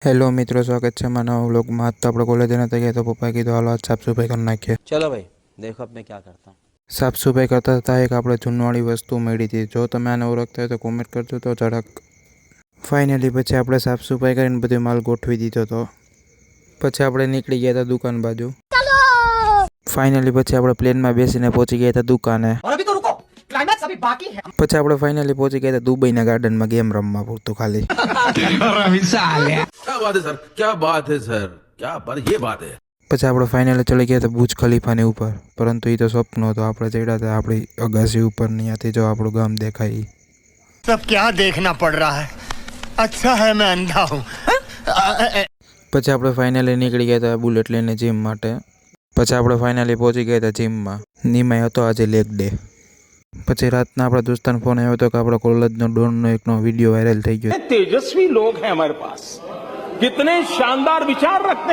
Hello मित्रों, स्वागत है मानव व्लॉग में। आज तो આપણે કોલેજ નતા ગયા તો પપ્પાએ કીધું હાલો આજ સાફ સફાઈ કરી નાખીએ। चलो भाई देखो अब मैं क्या करता हूँ। સાફ સફાઈ કરતા હતા એક આપણે જૂનવાળી વસ્તુ મળી હતી। જો તમે આને ઓળખતા હોય તો કોમેન્ટ કરજો તો જરાક। ફાઇનલી પછી આપણે સાફ સફાઈ કરીને બધો માલ ગોઠવી દીધો હતો। પછી આપણે નીકળી ગયા હતા દુકાન બાજુ। ફાઇનલી પછી આપણે પ્લેનમાં બેસીને પહોંચી ગયા હતા દુકાને। क्लाइमैक्स अभी बाकी है। પછી આપણે ફાઇનલી પહોંચી ગયા હતા દુબઈના ગાર્ડનમાં ગેમ રમવા પૂરતું ખાલી। क्या बात है सर, क्या बात है सर, क्या बात, ये बात है। પછી આપણે ફાઇનલી ચડી ગયા હતા બુર્જ ખલીફાની ઉપર, પરંતુ એ તો સપનું હતું। આપણે ચડ્યા હતા આપણી અગાસી ઉપર, ત્યાંથી જો આપણું ગામ દેખાય। सब क्या देखना पड़ रहा है। अच्छा है मैं अंधा हूँ। પછી આપણે ફાઇનલી નીકળી ગયા હતા બુલેટ લઈને જીમ માટે। પછી આપણે ફાઇનલી પહોંચી ગયા હતા જીમમાં। નિમાય હતો આજે લેગ ડે। પછી રાતના આપણા દોસ્તાનો ફોન આવ્યો હતો કે આપણા કોલેજનો ડોનનો એકનો વિડીયો વાયરલ થઈ ગયો। तेजस्वी लोग हैं हमारे पास, कितने शानदार विचार रखते हैं।